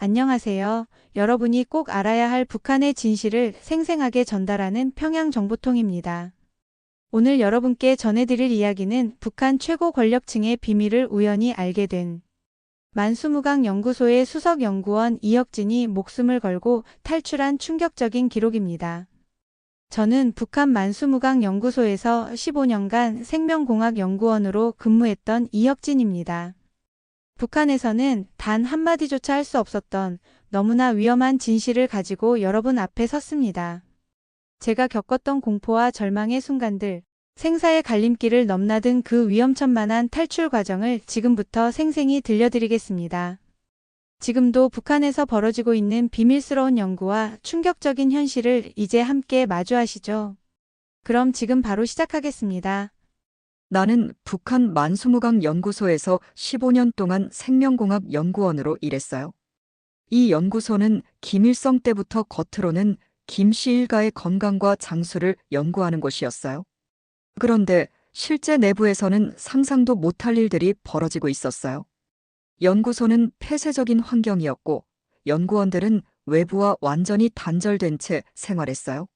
안녕하세요. 여러분이 꼭 알아야 할 북한의 진실을 생생하게 전달하는 평양정보통입니다. 오늘 여러분께 전해드릴 이야기는 북한 최고 권력층의 비밀을 우연히 알게 된 만수무강 연구소의 수석 연구원 이혁진이 목숨을 걸고 탈출한 충격적인 기록입니다. 저는 북한 만수무강 연구소에서 15년간 생명공학 연구원으로 근무했던 이혁진입니다. 북한에서는 단 한마디조차 할 수 없었던 너무나 위험한 진실을 가지고 여러분 앞에 섰습니다. 제가 겪었던 공포와 절망의 순간들, 생사의 갈림길을 넘나든 그 위험천만한 탈출 과정을 지금부터 생생히 들려드리겠습니다. 지금도 북한에서 벌어지고 있는 비밀스러운 연구와 충격적인 현실을 이제 함께 마주하시죠. 그럼 지금 바로 시작하겠습니다. 나는 북한 만수무강 연구소에서 15년 동안 생명공학 연구원으로 일했어요. 이 연구소는 김일성 때부터 겉으로는 김 씨 일가의 건강과 장수를 연구하는 곳이었어요. 그런데 실제 내부에서는 상상도 못할 일들이 벌어지고 있었어요. 연구소는 폐쇄적인 환경이었고 연구원들은 외부와 완전히 단절된 채 생활했어요.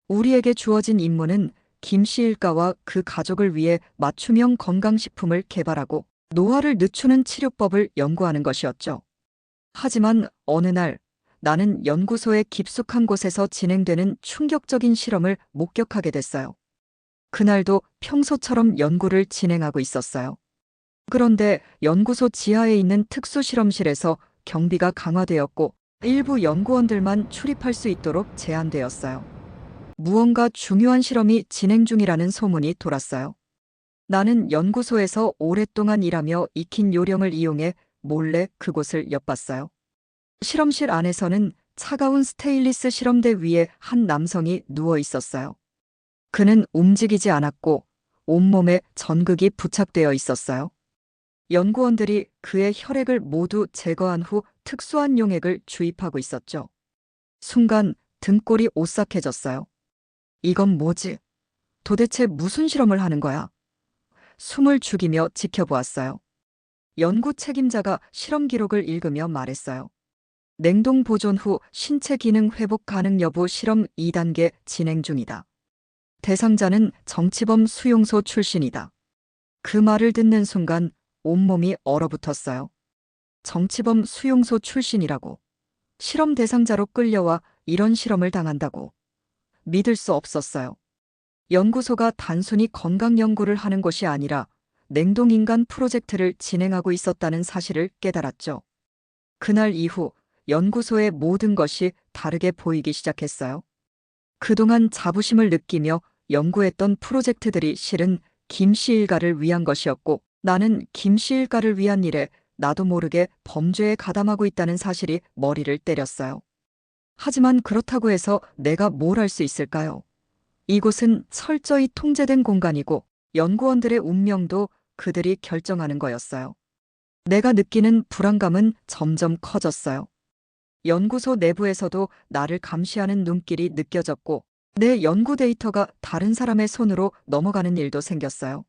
우리에게 주어진 임무는 김 씨 일가와 그 가족을 위해 맞춤형 건강식품을 개발하고 노화를 늦추는 치료법을 연구하는 것이었죠. 하지만 어느 날 나는 연구소의 깊숙한 곳에서 진행되는 충격적인 실험을 목격하게 됐어요. 그날도 평소처럼 연구를 진행하고 있었어요. 그런데 연구소 지하에 있는 특수 실험실에서 경비가 강화되었고 일부 연구원들만 출입할 수 있도록 제한되었어요. 무언가 중요한 실험이 진행 중이라는 소문이 돌았어요. 나는 연구소에서 오랫동안 일하며 익힌 요령을 이용해 몰래 그곳을 엿봤어요. 실험실 안에서는 차가운 스테인리스 실험대 위에 한 남성이 누워 있었어요. 그는 움직이지 않았고 온몸에 전극이 부착되어 있었어요. 연구원들이 그의 혈액을 모두 제거한 후 특수한 용액을 주입하고 있었죠. 순간 등골이 오싹해졌어요. 이건 뭐지? 도대체 무슨 실험을 하는 거야? 숨을 죽이며 지켜보았어요. 연구 책임자가 실험 기록을 읽으며 말했어요. 냉동 보존 후 신체 기능 회복 가능 여부 실험 2단계 진행 중이다. 대상자는 정치범 수용소 출신이다. 그 말을 듣는 순간 온몸이 얼어붙었어요. 정치범 수용소 출신이라고. 실험 대상자로 끌려와 이런 실험을 당한다고. 믿을 수 없었어요. 연구소가 단순히 건강 연구를 하는 것이 아니라 냉동인간 프로젝트를 진행하고 있었다는 사실을 깨달았죠. 그날 이후 연구소의 모든 것이 다르게 보이기 시작했어요. 그동안 자부심을 느끼며 연구했던 프로젝트들이 실은 김 씨 일가를 위한 것이었고 나는 김 씨 일가를 위한 일에 나도 모르게 범죄에 가담하고 있다는 사실이 머리를 때렸어요. 하지만 그렇다고 해서 내가 뭘 할 수 있을까요? 이곳은 철저히 통제된 공간이고 연구원들의 운명도 그들이 결정하는 거였어요. 내가 느끼는 불안감은 점점 커졌어요. 연구소 내부에서도 나를 감시하는 눈길이 느껴졌고 내 연구 데이터가 다른 사람의 손으로 넘어가는 일도 생겼어요.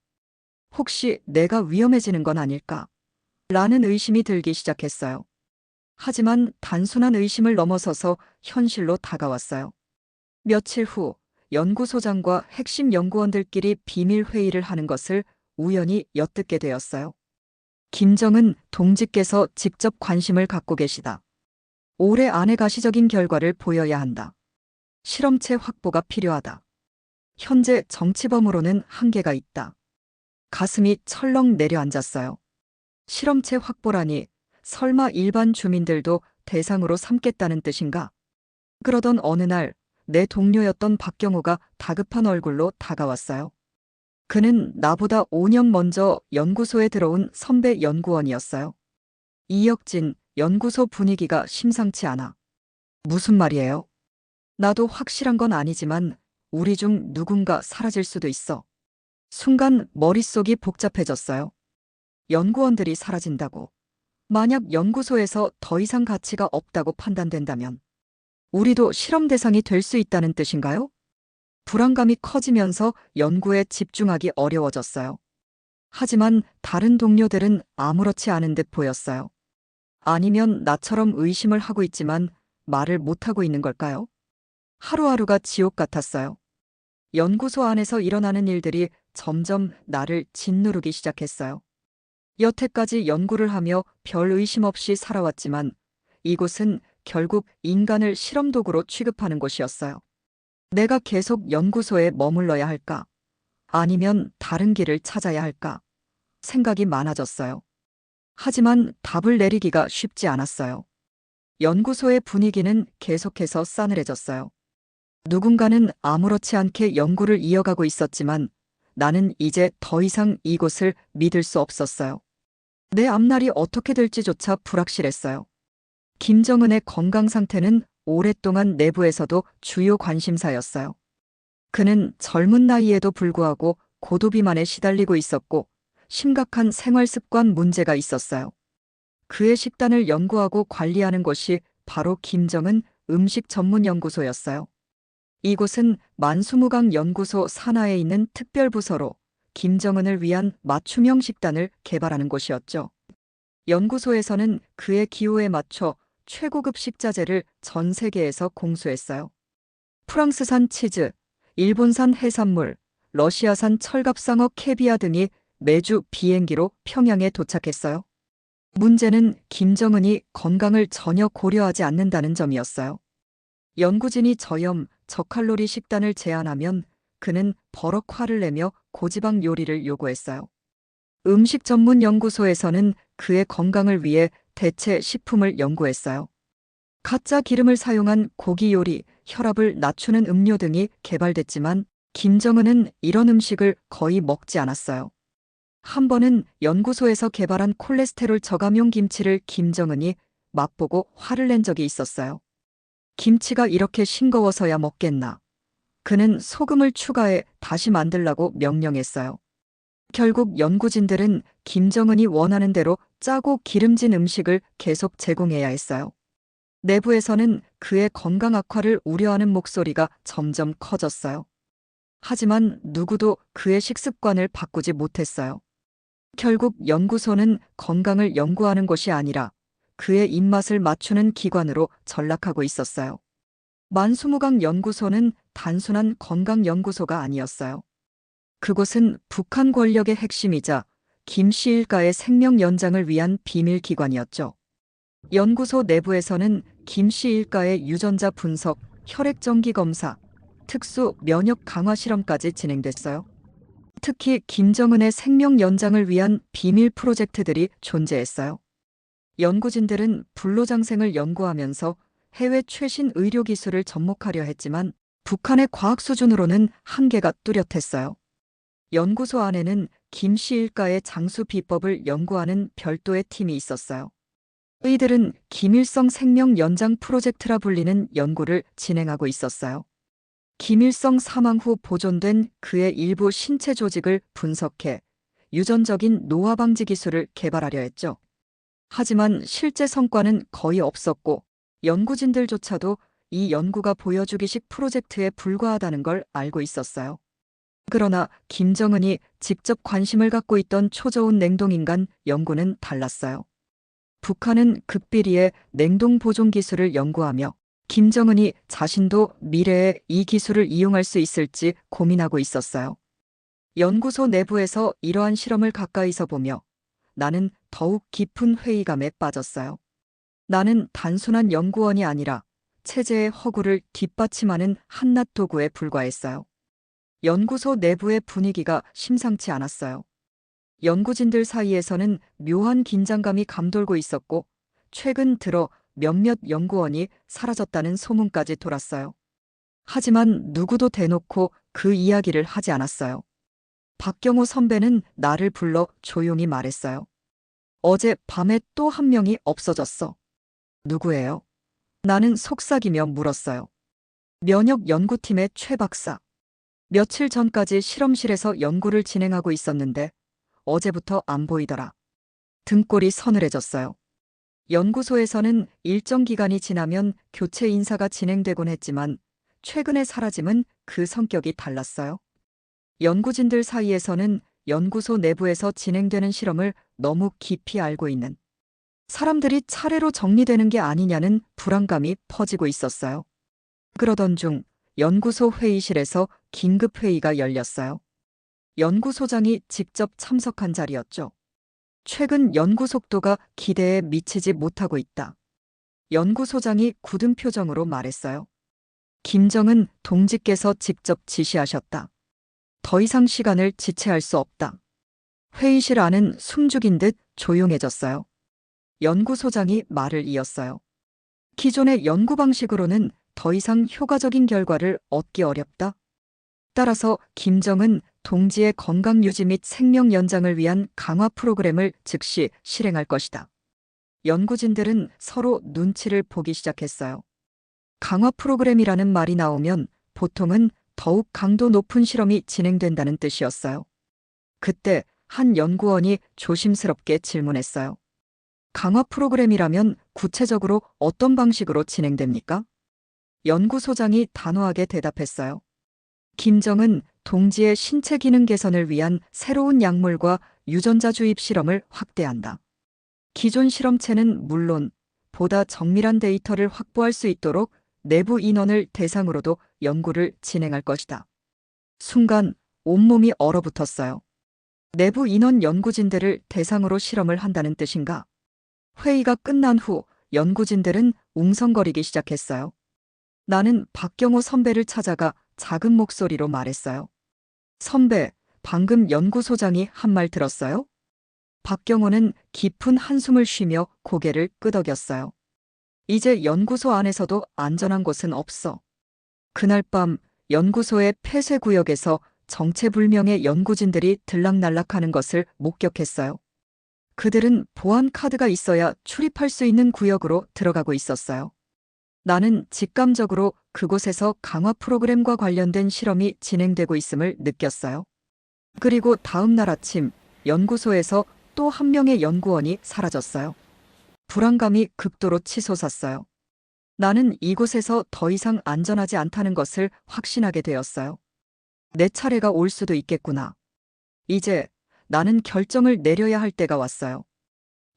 혹시 내가 위험해지는 건 아닐까? 라는 의심이 들기 시작했어요. 하지만 단순한 의심을 넘어서서 현실로 다가왔어요. 며칠 후 연구소장과 핵심 연구원들끼리 비밀 회의를 하는 것을 우연히 엿듣게 되었어요. 김정은 동지께서 직접 관심을 갖고 계시다. 올해 안에 가시적인 결과를 보여야 한다. 실험체 확보가 필요하다. 현재 정치범으로는 한계가 있다. 가슴이 철렁 내려앉았어요. 실험체 확보라니 설마 일반 주민들도 대상으로 삼겠다는 뜻인가? 그러던 어느 날 내 동료였던 박경호가 다급한 얼굴로 다가왔어요. 그는 나보다 5년 먼저 연구소에 들어온 선배 연구원이었어요. 이혁진, 연구소 분위기가 심상치 않아. 무슨 말이에요? 나도 확실한 건 아니지만 우리 중 누군가 사라질 수도 있어. 순간 머릿속이 복잡해졌어요. 연구원들이 사라진다고. 만약 연구소에서 더 이상 가치가 없다고 판단된다면 우리도 실험 대상이 될 수 있다는 뜻인가요? 불안감이 커지면서 연구에 집중하기 어려워졌어요. 하지만 다른 동료들은 아무렇지 않은 듯 보였어요. 아니면 나처럼 의심을 하고 있지만 말을 못하고 있는 걸까요? 하루하루가 지옥 같았어요. 연구소 안에서 일어나는 일들이 점점 나를 짓누르기 시작했어요. 여태까지 연구를 하며 별 의심 없이 살아왔지만 이곳은 결국 인간을 실험 도구로 취급하는 곳이었어요. 내가 계속 연구소에 머물러야 할까? 아니면 다른 길을 찾아야 할까? 생각이 많아졌어요. 하지만 답을 내리기가 쉽지 않았어요. 연구소의 분위기는 계속해서 싸늘해졌어요. 누군가는 아무렇지 않게 연구를 이어가고 있었지만 나는 이제 더 이상 이곳을 믿을 수 없었어요. 내 앞날이 어떻게 될지조차 불확실했어요. 김정은의 건강 상태는 오랫동안 내부에서도 주요 관심사였어요. 그는 젊은 나이에도 불구하고 고도비만에 시달리고 있었고 심각한 생활 습관 문제가 있었어요. 그의 식단을 연구하고 관리하는 곳이 바로 김정은 음식 전문 연구소였어요. 이곳은 만수무강 연구소 산하에 있는 특별부서로 김정은을 위한 맞춤형 식단을 개발하는 곳이었죠. 연구소에서는 그의 기호에 맞춰 최고급 식자재를 전 세계에서 공수했어요. 프랑스산 치즈, 일본산 해산물, 러시아산 철갑상어 캐비아 등이 매주 비행기로 평양에 도착했어요. 문제는 김정은이 건강을 전혀 고려하지 않는다는 점이었어요. 연구진이 저염, 저칼로리 식단을 제안하면 그는 버럭 화를 내며 고지방 요리를 요구했어요. 음식 전문 연구소에서는 그의 건강을 위해 대체 식품을 연구했어요. 가짜 기름을 사용한 고기 요리, 혈압을 낮추는 음료 등이 개발됐지만 김정은은 이런 음식을 거의 먹지 않았어요. 한 번은 연구소에서 개발한 콜레스테롤 저감용 김치를 김정은이 맛보고 화를 낸 적이 있었어요. 김치가 이렇게 싱거워서야 먹겠나. 그는 소금을 추가해 다시 만들라고 명령했어요. 결국 연구진들은 김정은이 원하는 대로 짜고 기름진 음식을 계속 제공해야 했어요. 내부에서는 그의 건강 악화를 우려하는 목소리가 점점 커졌어요. 하지만 누구도 그의 식습관을 바꾸지 못했어요. 결국 연구소는 건강을 연구하는 곳이 아니라 그의 입맛을 맞추는 기관으로 전락하고 있었어요. 만수무강 연구소는 단순한 건강 연구소가 아니었어요. 그곳은 북한 권력의 핵심이자 김씨 일가의 생명 연장을 위한 비밀 기관이었죠. 연구소 내부에서는 김씨 일가의 유전자 분석, 혈액 정기 검사, 특수 면역 강화 실험까지 진행됐어요. 특히 김정은의 생명 연장을 위한 비밀 프로젝트들이 존재했어요. 연구진들은 불로장생을 연구하면서 해외 최신 의료 기술을 접목하려 했지만 북한의 과학 수준으로는 한계가 뚜렷했어요. 연구소 안에는 김씨 일가의 장수 비법을 연구하는 별도의 팀이 있었어요. 이들은 김일성 생명 연장 프로젝트라 불리는 연구를 진행하고 있었어요. 김일성 사망 후 보존된 그의 일부 신체 조직을 분석해 유전적인 노화 방지 기술을 개발하려 했죠. 하지만 실제 성과는 거의 없었고 연구진들조차도 이 연구가 보여주기식 프로젝트에 불과하다는 걸 알고 있었어요. 그러나 김정은이 직접 관심을 갖고 있던 초저온 냉동인간 연구는 달랐어요. 북한은 극비리의 냉동 보존 기술을 연구하며 김정은이 자신도 미래에 이 기술을 이용할 수 있을지 고민하고 있었어요. 연구소 내부에서 이러한 실험을 가까이서 보며 나는 더욱 깊은 회의감에 빠졌어요. 나는 단순한 연구원이 아니라 체제의 허구를 뒷받침하는 한낱 도구에 불과했어요. 연구소 내부의 분위기가 심상치 않았어요. 연구진들 사이에서는 묘한 긴장감이 감돌고 있었고 최근 들어 몇몇 연구원이 사라졌다는 소문까지 돌았어요. 하지만 누구도 대놓고 그 이야기를 하지 않았어요. 박경호 선배는 나를 불러 조용히 말했어요. 어제 밤에 또 한 명이 없어졌어. 누구예요? 나는 속삭이며 물었어요. 면역 연구팀의 최 박사. 며칠 전까지 실험실에서 연구를 진행하고 있었는데 어제부터 안 보이더라. 등골이 서늘해졌어요. 연구소에서는 일정 기간이 지나면 교체 인사가 진행되곤 했지만 최근의 사라짐은 그 성격이 달랐어요. 연구진들 사이에서는 연구소 내부에서 진행되는 실험을 너무 깊이 알고 있는 사람들이 차례로 정리되는 게 아니냐는 불안감이 퍼지고 있었어요. 그러던 중 연구소 회의실에서 긴급 회의가 열렸어요. 연구소장이 직접 참석한 자리였죠. 최근 연구 속도가 기대에 미치지 못하고 있다. 연구소장이 굳은 표정으로 말했어요. 김정은 동지께서 직접 지시하셨다. 더 이상 시간을 지체할 수 없다. 회의실 안은 숨죽인 듯 조용해졌어요. 연구소장이 말을 이었어요. 기존의 연구 방식으로는 더 이상 효과적인 결과를 얻기 어렵다. 따라서 김정은 동지의 건강 유지 및 생명 연장을 위한 강화 프로그램을 즉시 실행할 것이다. 연구진들은 서로 눈치를 보기 시작했어요. 강화 프로그램이라는 말이 나오면 보통은 더욱 강도 높은 실험이 진행된다는 뜻이었어요. 그때 한 연구원이 조심스럽게 질문했어요. 강화 프로그램이라면 구체적으로 어떤 방식으로 진행됩니까? 연구소장이 단호하게 대답했어요. 김정은 동지의 신체 기능 개선을 위한 새로운 약물과 유전자 주입 실험을 확대한다. 기존 실험체는 물론 보다 정밀한 데이터를 확보할 수 있도록 내부 인원을 대상으로도 연구를 진행할 것이다. 순간 온몸이 얼어붙었어요. 내부 인원 연구진들을 대상으로 실험을 한다는 뜻인가? 회의가 끝난 후 연구진들은 웅성거리기 시작했어요. 나는 박경호 선배를 찾아가 작은 목소리로 말했어요. 선배, 방금 연구소장이 한 말 들었어요? 박경호는 깊은 한숨을 쉬며 고개를 끄덕였어요. 이제 연구소 안에서도 안전한 곳은 없어. 그날 밤 연구소의 폐쇄구역에서 정체불명의 연구진들이 들락날락하는 것을 목격했어요. 그들은 보안 카드가 있어야 출입할 수 있는 구역으로 들어가고 있었어요. 나는 직감적으로 그곳에서 강화 프로그램과 관련된 실험이 진행되고 있음을 느꼈어요. 그리고 다음 날 아침 연구소에서 또 한 명의 연구원이 사라졌어요. 불안감이 극도로 치솟았어요. 나는 이곳에서 더 이상 안전하지 않다는 것을 확신하게 되었어요. 내 차례가 올 수도 있겠구나. 이제 나는 결정을 내려야 할 때가 왔어요.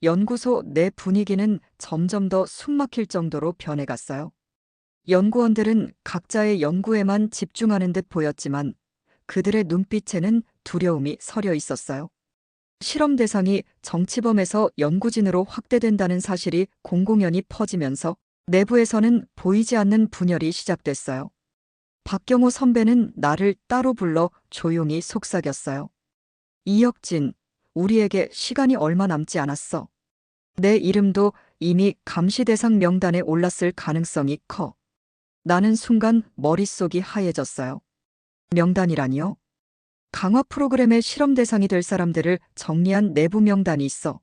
연구소 내 분위기는 점점 더 숨막힐 정도로 변해갔어요. 연구원들은 각자의 연구에만 집중하는 듯 보였지만 그들의 눈빛에는 두려움이 서려 있었어요. 실험 대상이 정치범에서 연구진으로 확대된다는 사실이 공공연히 퍼지면서 내부에서는 보이지 않는 분열이 시작됐어요. 박경호 선배는 나를 따로 불러 조용히 속삭였어요. 이혁진, 우리에게 시간이 얼마 남지 않았어. 내 이름도 이미 감시 대상 명단에 올랐을 가능성이 커. 나는 순간 머릿속이 하얘졌어요. 명단이라니요? 강화 프로그램의 실험 대상이 될 사람들을 정리한 내부 명단이 있어.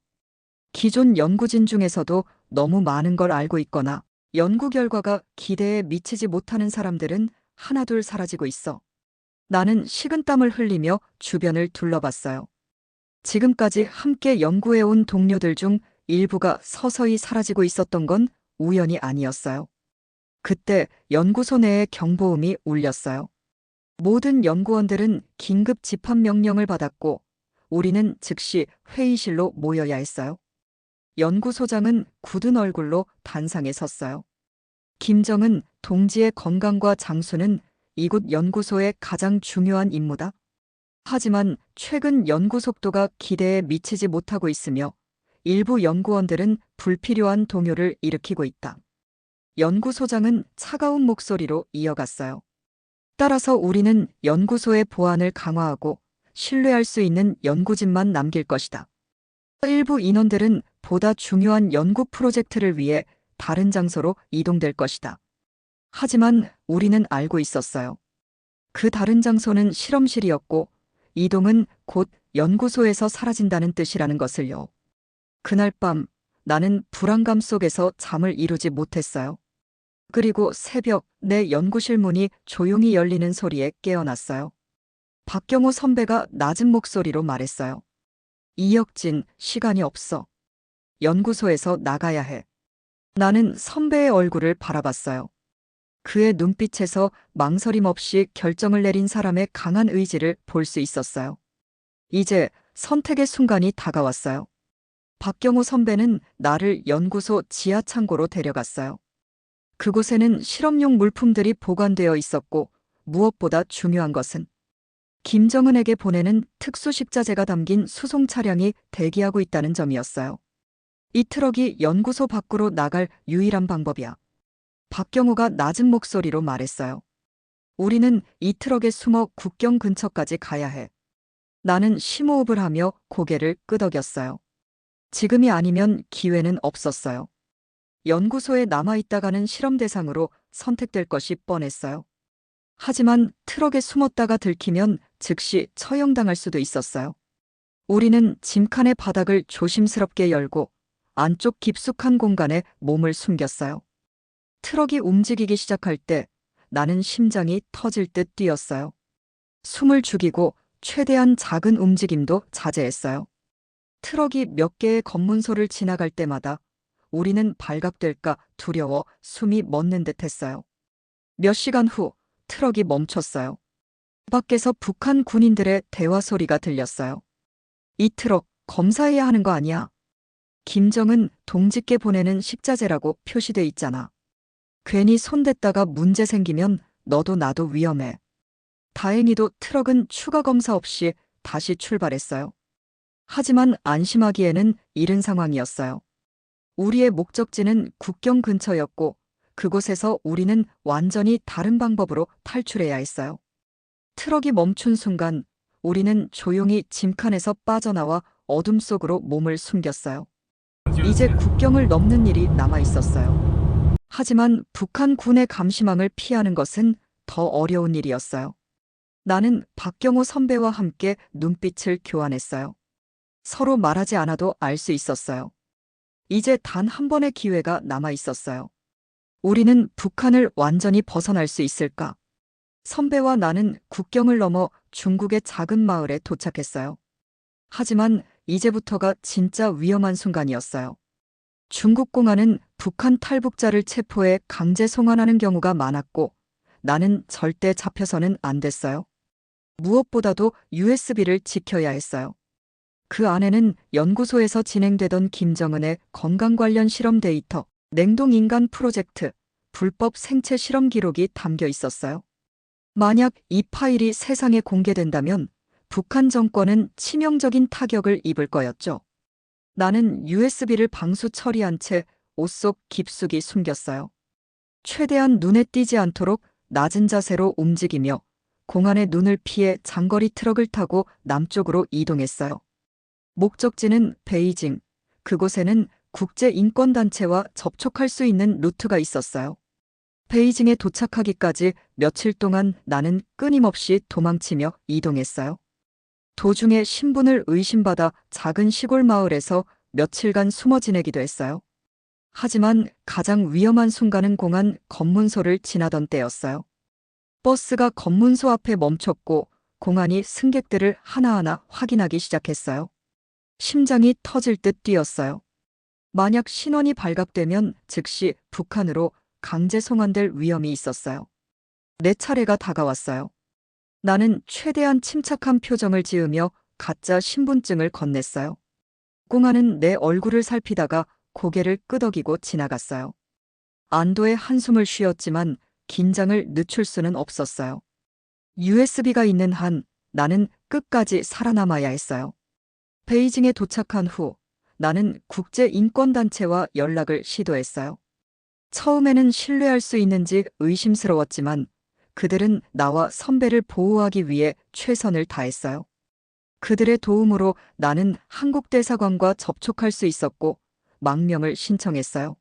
기존 연구진 중에서도 너무 많은 걸 알고 있거나 연구 결과가 기대에 미치지 못하는 사람들은 하나둘 사라지고 있어. 나는 식은땀을 흘리며 주변을 둘러봤어요. 지금까지 함께 연구해온 동료들 중 일부가 서서히 사라지고 있었던 건 우연이 아니었어요. 그때 연구소 내에 경보음이 울렸어요. 모든 연구원들은 긴급 집합 명령을 받았고 우리는 즉시 회의실로 모여야 했어요. 연구소장은 굳은 얼굴로 단상에 섰어요. 김정은 동지의 건강과 장수는 이곳 연구소의 가장 중요한 임무다. 하지만 최근 연구 속도가 기대에 미치지 못하고 있으며 일부 연구원들은 불필요한 동요를 일으키고 있다. 연구소장은 차가운 목소리로 이어갔어요. 따라서 우리는 연구소의 보안을 강화하고 신뢰할 수 있는 연구진만 남길 것이다. 일부 인원들은 보다 중요한 연구 프로젝트를 위해 다른 장소로 이동될 것이다. 하지만 우리는 알고 있었어요. 그 다른 장소는 실험실이었고 이동은 곧 연구소에서 사라진다는 뜻이라는 것을요. 그날 밤 나는 불안감 속에서 잠을 이루지 못했어요. 그리고 새벽 내 연구실 문이 조용히 열리는 소리에 깨어났어요. 박경호 선배가 낮은 목소리로 말했어요. 이혁진, 시간이 없어. 연구소에서 나가야 해. 나는 선배의 얼굴을 바라봤어요. 그의 눈빛에서 망설임 없이 결정을 내린 사람의 강한 의지를 볼 수 있었어요. 이제 선택의 순간이 다가왔어요. 박경호 선배는 나를 연구소 지하 창고로 데려갔어요. 그곳에는 실험용 물품들이 보관되어 있었고 무엇보다 중요한 것은 김정은에게 보내는 특수식자재가 담긴 수송 차량이 대기하고 있다는 점이었어요. 이 트럭이 연구소 밖으로 나갈 유일한 방법이야. 박경호가 낮은 목소리로 말했어요. 우리는 이 트럭에 숨어 국경 근처까지 가야 해. 나는 심호흡을 하며 고개를 끄덕였어요. 지금이 아니면 기회는 없었어요. 연구소에 남아있다가는 실험 대상으로 선택될 것이 뻔했어요. 하지만 트럭에 숨었다가 들키면 즉시 처형당할 수도 있었어요. 우리는 짐칸의 바닥을 조심스럽게 열고 안쪽 깊숙한 공간에 몸을 숨겼어요. 트럭이 움직이기 시작할 때 나는 심장이 터질 듯 뛰었어요. 숨을 죽이고 최대한 작은 움직임도 자제했어요. 트럭이 몇 개의 검문소를 지나갈 때마다 우리는 발각될까 두려워 숨이 멎는 듯 했어요. 몇 시간 후 트럭이 멈췄어요. 밖에서 북한 군인들의 대화 소리가 들렸어요. 이 트럭 검사해야 하는 거 아니야? 김정은 동지께 보내는 식자재라고 표시돼 있잖아. 괜히 손댔다가 문제 생기면 너도 나도 위험해. 다행히도 트럭은 추가 검사 없이 다시 출발했어요. 하지만 안심하기에는 이른 상황이었어요. 우리의 목적지는 국경 근처였고 그곳에서 우리는 완전히 다른 방법으로 탈출해야 했어요. 트럭이 멈춘 순간 우리는 조용히 짐칸에서 빠져나와 어둠 속으로 몸을 숨겼어요. 이제 국경을 넘는 일이 남아 있었어요. 하지만 북한 군의 감시망을 피하는 것은 더 어려운 일이었어요. 나는 박경호 선배와 함께 눈빛을 교환했어요. 서로 말하지 않아도 알 수 있었어요. 이제 단 한 번의 기회가 남아 있었어요. 우리는 북한을 완전히 벗어날 수 있을까? 선배와 나는 국경을 넘어 중국의 작은 마을에 도착했어요. 하지만 이제부터가 진짜 위험한 순간이었어요. 중국 공안은 북한 탈북자를 체포해 강제 송환하는 경우가 많았고 나는 절대 잡혀서는 안 됐어요. 무엇보다도 USB를 지켜야 했어요. 그 안에는 연구소에서 진행되던 김정은의 건강 관련 실험 데이터, 냉동인간 프로젝트, 불법 생체 실험 기록이 담겨 있었어요. 만약 이 파일이 세상에 공개된다면 북한 정권은 치명적인 타격을 입을 거였죠. 나는 USB를 방수 처리한 채 옷 속 깊숙이 숨겼어요. 최대한 눈에 띄지 않도록 낮은 자세로 움직이며 공안의 눈을 피해 장거리 트럭을 타고 남쪽으로 이동했어요. 목적지는 베이징. 그곳에는 국제인권단체와 접촉할 수 있는 루트가 있었어요. 베이징에 도착하기까지 며칠 동안 나는 끊임없이 도망치며 이동했어요. 도중에 신분을 의심받아 작은 시골 마을에서 며칠간 숨어 지내기도 했어요. 하지만 가장 위험한 순간은 공안 검문소를 지나던 때였어요. 버스가 검문소 앞에 멈췄고 공안이 승객들을 하나하나 확인하기 시작했어요. 심장이 터질 듯 뛰었어요. 만약 신원이 발각되면 즉시 북한으로 강제 송환될 위험이 있었어요. 내 차례가 다가왔어요. 나는 최대한 침착한 표정을 지으며 가짜 신분증을 건넸어요. 공안은 내 얼굴을 살피다가 고개를 끄덕이고 지나갔어요. 안도의 한숨을 쉬었지만 긴장을 늦출 수는 없었어요. USB가 있는 한 나는 끝까지 살아남아야 했어요. 베이징에 도착한 후 나는 국제인권단체와 연락을 시도했어요. 처음에는 신뢰할 수 있는지 의심스러웠지만 그들은 나와 선배를 보호하기 위해 최선을 다했어요. 그들의 도움으로 나는 한국 대사관과 접촉할 수 있었고 망명을 신청했어요.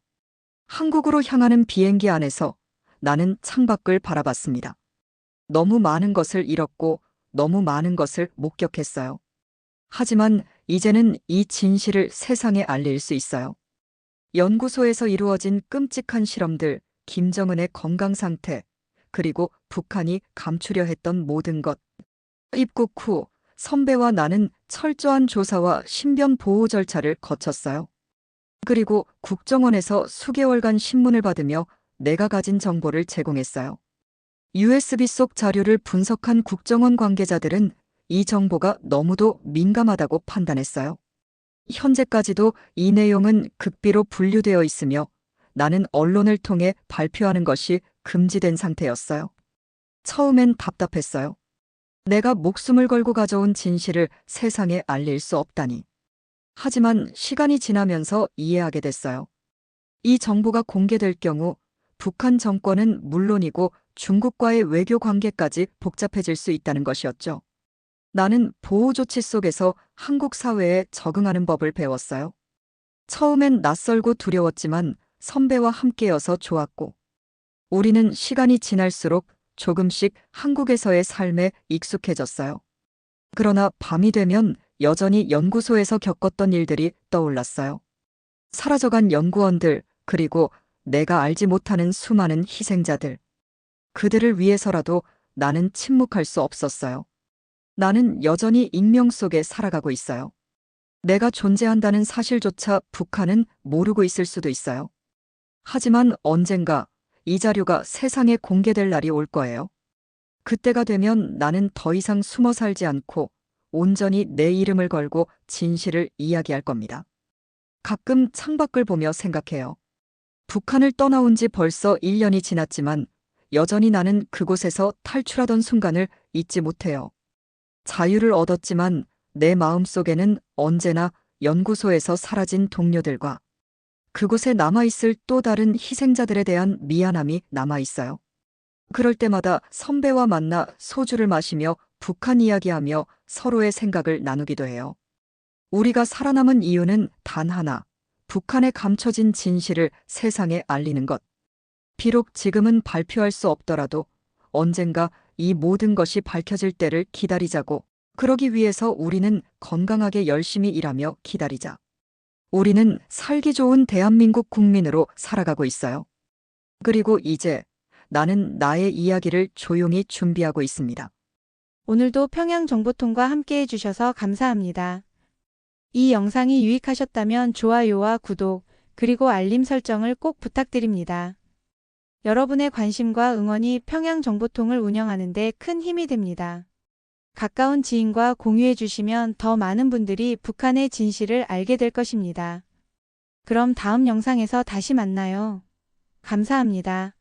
한국으로 향하는 비행기 안에서 나는 창밖을 바라봤습니다. 너무 많은 것을 잃었고 너무 많은 것을 목격했어요. 하지만 이제는 이 진실을 세상에 알릴 수 있어요. 연구소에서 이루어진 끔찍한 실험들, 김정은의 건강 상태, 그리고 북한이 감추려 했던 모든 것. 입국 후 선배와 나는 철저한 조사와 신변 보호 절차를 거쳤어요. 그리고 국정원에서 수개월간 신문을 받으며 내가 가진 정보를 제공했어요. USB 속 자료를 분석한 국정원 관계자들은 이 정보가 너무도 민감하다고 판단했어요. 현재까지도 이 내용은 극비로 분류되어 있으며 나는 언론을 통해 발표하는 것이 금지된 상태였어요. 처음엔 답답했어요. 내가 목숨을 걸고 가져온 진실을 세상에 알릴 수 없다니. 하지만 시간이 지나면서 이해하게 됐어요. 이 정보가 공개될 경우 북한 정권은 물론이고 중국과의 외교 관계까지 복잡해질 수 있다는 것이었죠. 나는 보호 조치 속에서 한국 사회에 적응하는 법을 배웠어요. 처음엔 낯설고 두려웠지만 선배와 함께여서 좋았고, 우리는 시간이 지날수록 조금씩 한국에서의 삶에 익숙해졌어요. 그러나 밤이 되면 여전히 연구소에서 겪었던 일들이 떠올랐어요. 사라져간 연구원들, 그리고 내가 알지 못하는 수많은 희생자들. 그들을 위해서라도 나는 침묵할 수 없었어요. 나는 여전히 익명 속에 살아가고 있어요. 내가 존재한다는 사실조차 북한은 모르고 있을 수도 있어요. 하지만 언젠가 이 자료가 세상에 공개될 날이 올 거예요. 그때가 되면 나는 더 이상 숨어 살지 않고 온전히 내 이름을 걸고 진실을 이야기할 겁니다. 가끔 창밖을 보며 생각해요. 북한을 떠나온 지 벌써 1년이 지났지만 여전히 나는 그곳에서 탈출하던 순간을 잊지 못해요. 자유를 얻었지만 내 마음속에는 언제나 연구소에서 사라진 동료들과 그곳에 남아있을 또 다른 희생자들에 대한 미안함이 남아있어요. 그럴 때마다 선배와 만나 소주를 마시며 북한 이야기하며 서로의 생각을 나누기도 해요. 우리가 살아남은 이유는 단 하나, 북한에 감춰진 진실을 세상에 알리는 것. 비록 지금은 발표할 수 없더라도 언젠가 이 모든 것이 밝혀질 때를 기다리자고. 그러기 위해서 우리는 건강하게 열심히 일하며 기다리자. 우리는 살기 좋은 대한민국 국민으로 살아가고 있어요. 그리고 이제 나는 나의 이야기를 조용히 준비하고 있습니다. 오늘도 평양정보통과 함께 해주셔서 감사합니다. 이 영상이 유익하셨다면 좋아요와 구독, 그리고 알림 설정을 꼭 부탁드립니다. 여러분의 관심과 응원이 평양정보통을 운영하는 데 큰 힘이 됩니다. 가까운 지인과 공유해 주시면 더 많은 분들이 북한의 진실을 알게 될 것입니다. 그럼 다음 영상에서 다시 만나요. 감사합니다.